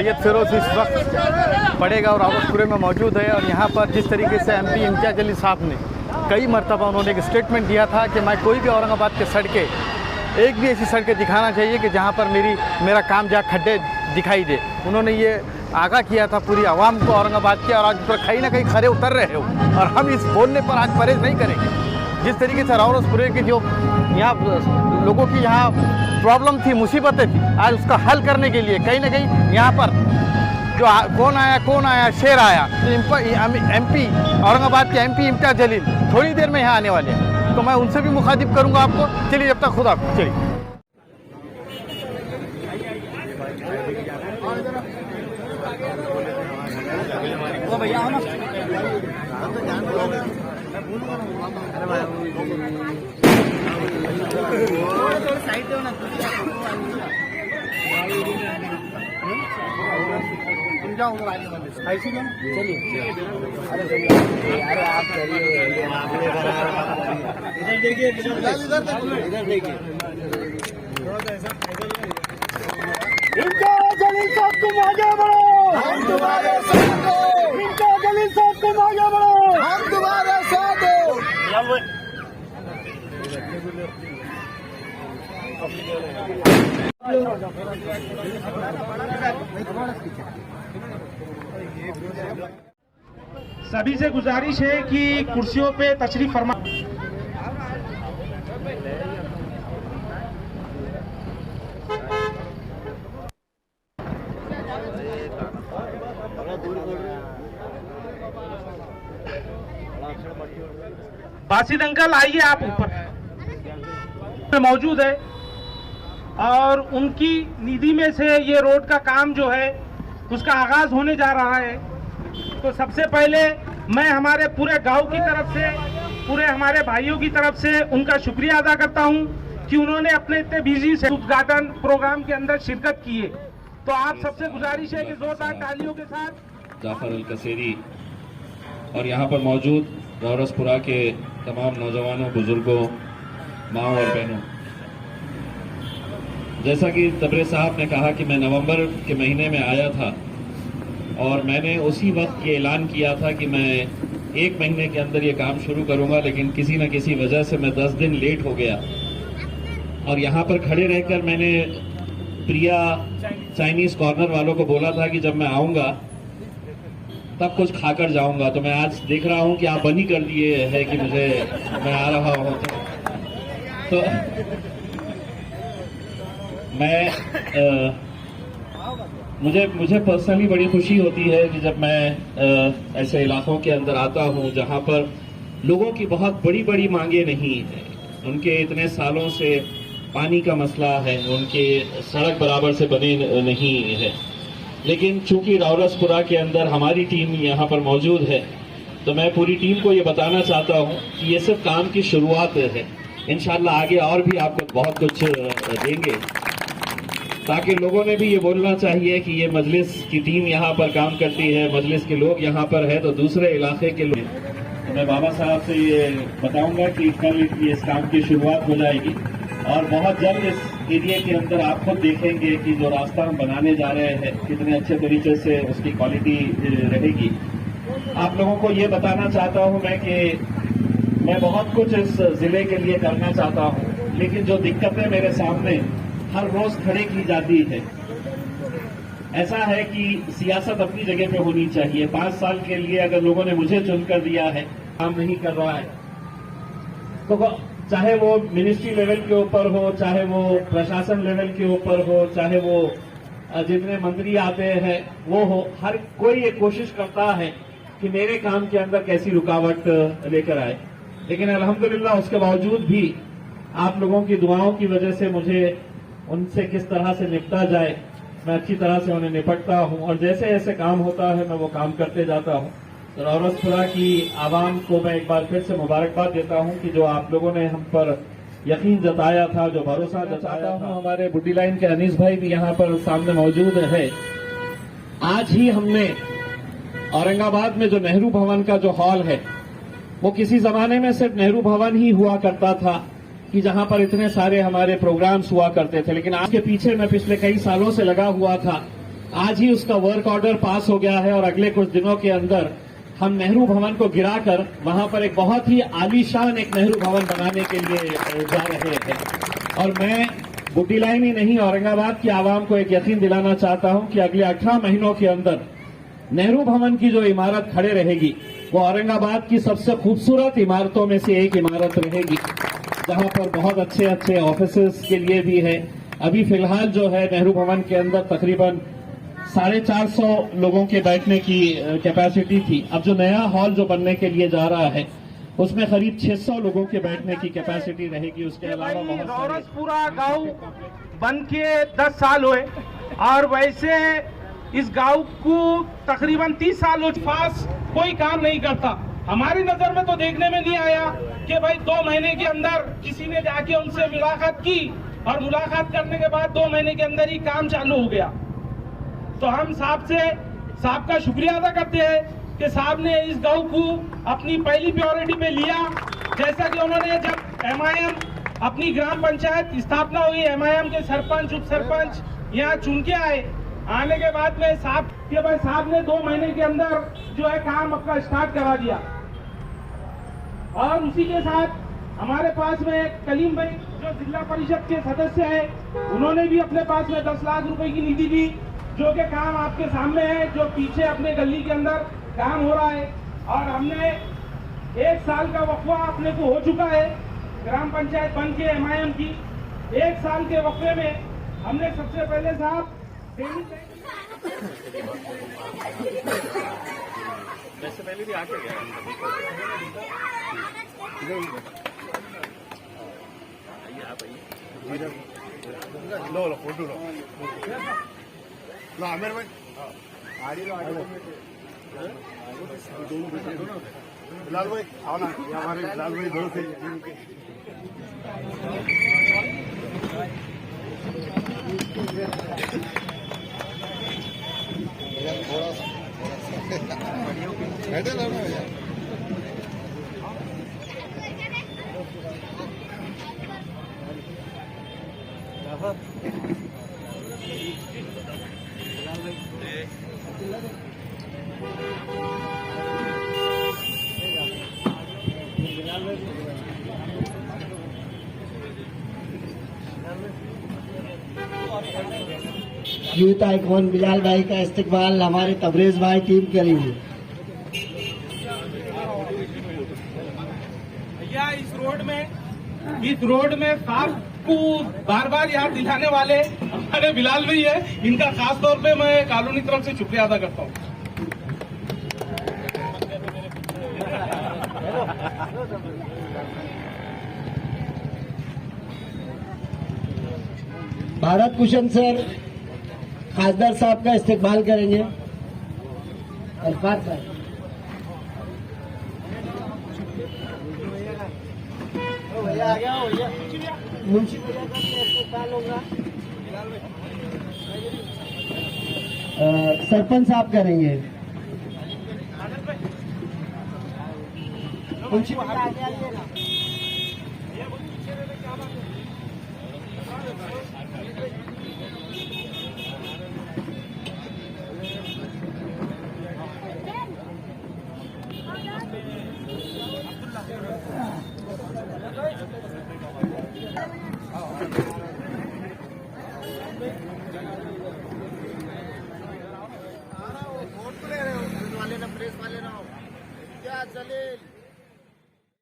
सैयद फिरोज इस वक्त पड़ेगा और रावतपुरे में मौजूद है। और यहाँ पर जिस तरीके से MP इम्तियाज़ अली साहब ने कई मरतबा उन्होंने एक स्टेटमेंट दिया था कि मैं कोई भी औरंगाबाद के सड़कें, एक भी ऐसी सड़कें दिखाना चाहिए कि जहाँ पर मेरा काम जहाँ खड्डे दिखाई दे। उन्होंने ये आगाह किया था पूरी आवाम को औरंगाबाद की, और आज पर कहीं ना कहीं खरे उतर रहे हो। और हम इस बोलने पर आज परहेज नहीं करेंगे। जिस तरीके से रावतपुरे के जो यहाँ लोगों की यहाँ प्रॉब्लम थी, मुसीबतें थी, आज उसका हल करने के लिए कहीं ना कहीं यहाँ पर जो कौन आया शेर आया। तो MP औरंगाबाद के MP इम्तियाज़ जलील थोड़ी देर में यहाँ आने वाले हैं, तो मैं उनसे भी मुखातिब करूँगा आपको। चलिए जब तक खुदा चलिए। अरे आप करिए, इधर देखिए, इधर देखिए। इम्तियाज़ जलील साहब तुम आगे बढ़ो, हम तुम्हारे साथ हो। इम्तियाज़ जलील साहब तुम आगे बढ़ो, हम तुम्हारे साथ हो। सभी से गुजारिश है कि कुर्सियों पे तशरीफ फरमा। बासित अंकल आइए, आप ऊपर मौजूद है और उनकी निधि में से ये रोड का काम जो है उसका आगाज होने जा रहा है। तो सबसे पहले मैं हमारे पूरे गांव की तरफ से, पूरे हमारे भाइयों की तरफ से उनका शुक्रिया अदा करता हूं कि उन्होंने अपने इतने बिजी से उद्घाटन प्रोग्राम के अंदर शिरकत की है। तो आप सबसे गुजारिश है कि जोरदार तालियों के साथ जाफर अल कसेरी और यहाँ पर मौजूद रावतपुरा के तमाम नौजवानों, बुजुर्गों, माँ और बहनों, जैसा कि तबरे साहब ने कहा कि मैं नवंबर के महीने में आया था और मैंने उसी वक्त ये ऐलान किया था कि मैं 1 महीने के अंदर ये काम शुरू करूंगा, लेकिन किसी न किसी वजह से मैं 10 दिन लेट हो गया। और यहाँ पर खड़े रहकर मैंने प्रिया चाइनीज कॉर्नर वालों को बोला था कि जब मैं आऊंगा तब कुछ खाकर जाऊंगा। तो मैं आज देख रहा हूं कि आप बनी कर दिए है कि मैं आ रहा हूं। तो मैं मुझे पर्सनली बड़ी खुशी होती है कि जब मैं ऐसे इलाकों के अंदर आता हूं जहां पर लोगों की बहुत बड़ी बड़ी मांगे नहीं है। उनके इतने सालों से पानी का मसला है, उनके सड़क बराबर से बने नहीं है, लेकिन चूंकि रावतपुरा के अंदर हमारी टीम यहाँ पर मौजूद है, तो मैं पूरी टीम को ये बताना चाहता हूँ कि ये सिर्फ काम की शुरुआत है। इंशाल्लाह आगे और भी आपको बहुत कुछ देंगे, ताकि लोगों ने भी ये बोलना चाहिए कि ये मजलिस की टीम यहाँ पर काम करती है, मजलिस के लोग यहाँ पर है, तो दूसरे इलाके के लोग। तो मैं बाबा साहब से ये बताऊंगा कि कल इस काम की शुरुआत हो जाएगी और बहुत जल्द इस एरिया के अंदर आप खुद देखेंगे कि जो रास्ता हम बनाने जा रहे हैं कितने अच्छे तरीके से उसकी क्वालिटी रहेगी। आप लोगों को ये बताना चाहता हूँ मैं कि मैं बहुत कुछ इस जिले के लिए करना चाहता हूँ, लेकिन जो दिक्कतें मेरे सामने हर रोज खड़े की जाती है, ऐसा है कि सियासत अपनी जगह पे होनी चाहिए। 5 साल के लिए अगर लोगों ने मुझे चुनकर दिया है, काम नहीं कर रहा है, तो चाहे वो मिनिस्ट्री लेवल के ऊपर हो, चाहे वो प्रशासन लेवल के ऊपर हो, चाहे वो जितने मंत्री आते हैं वो हो, हर कोई ये कोशिश करता है कि मेरे काम के अंदर कैसी रुकावट लेकर आए। लेकिन अल्हम्दुलिल्लाह उसके बावजूद भी आप लोगों की दुआओं की वजह से मुझे उनसे किस तरह से निपटा जाए, मैं अच्छी तरह से उन्हें निपटता हूं और जैसे जैसे काम होता है मैं वो काम करते जाता हूं। तो रावतपुरा की आवाम को मैं एक बार फिर से मुबारकबाद देता हूं कि जो आप लोगों ने हम पर यकीन जताया था, जो भरोसा जताया था। हमारे बुड्डी लाइन के अनीस भाई भी यहाँ पर सामने मौजूद है। आज ही हमने औरंगाबाद में जो नेहरू भवन का जो हॉल है, वो किसी जमाने में सिर्फ नेहरू भवन ही हुआ करता था कि जहां पर इतने सारे हमारे प्रोग्राम्स हुआ करते थे, लेकिन आज के पीछे मैं पिछले कई सालों से लगा हुआ था आज ही उसका वर्क ऑर्डर पास हो गया है और अगले कुछ दिनों के अंदर हम नेहरू भवन को गिराकर वहां पर एक बहुत ही आलीशान एक नेहरू भवन बनाने के लिए जा रहे हैं। और मैं बूटी लाइन ही नहीं, औरंगाबाद की आवाम को एक यकीन दिलाना चाहता हूं कि अगले 18 महीनों के अंदर नेहरू भवन की जो इमारत खड़े रहेगी वो औरंगाबाद की सबसे खूबसूरत इमारतों में से एक इमारत रहेगी, जहां पर बहुत अच्छे अच्छे ऑफिसेस के लिए भी है। अभी फिलहाल जो है नेहरू भवन के अंदर तकरीबन 450 लोगों के बैठने की कैपेसिटी थी। अब जो नया हॉल जो बनने के लिए जा रहा है उसमें करीब 600 लोगों के बैठने की कैपेसिटी रहेगी। उसके अलावा बहुत सारे रौरसपुरा गांव बन के 10 साल हुए और वैसे इस गांव को तकरीबन 30 साल हो पास कोई काम नहीं करता। हमारी नजर में तो देखने में नहीं आया कि भाई 2 महीने के अंदर किसी ने जाके उनसे मुलाकात की और मुलाकात करने के बाद 2 महीने के अंदर ही काम चालू हो गया। तो हम साहब का शुक्रिया अदा करते हैं कि साहब ने इस गांव को अपनी पहली प्रायोरिटी पे लिया। जैसा कि उन्होंने जब MIM अपनी ग्राम पंचायत स्थापना हुई, MIM के सरपंच उप सरपंच यहाँ चुन के आने के बाद में साहब ने 2 महीने के अंदर जो है काम अपना स्टार्ट करा दिया। और उसी के साथ हमारे पास में कलीम भाई जो जिला परिषद के सदस्य है, उन्होंने भी अपने पास में 10 लाख रुपए की निधि दी, जो कि काम आपके सामने है, जो पीछे अपने गली के अंदर काम हो रहा है। और हमने 1 साल का वक्फा अपने को हो चुका है ग्राम पंचायत बन के MIM की। 1 साल के वक्फे में हमने सबसे पहले साहब वैसे पहले भी आके गया लो फोटो लो आमिर भाई बिलाल भाई आओ ना, हमारे बिलाल भाई दोस्त हैं। थोड़ा सा बैठे रहो ना भैया। यूथ आइकॉन बिलाल भाई का इस्तकबाल हमारे तबरेज भाई टीम करेंगे। भैया इस रोड में साहब को बार बार याद दिलाने वाले हमारे बिलाल भाई है, इनका खास तौर पे मैं कॉलोनी तरफ से शुक्रिया अदा करता हूँ। भारत भूषण सर खासदार साहब का इस्तकबाल करेंगे। अल्फाज साहब आ गया मुंशी का इस्तकबाल होगा। सरपंच साहब करेंगे। मुंशी प्रेस वाले ना क्या चले।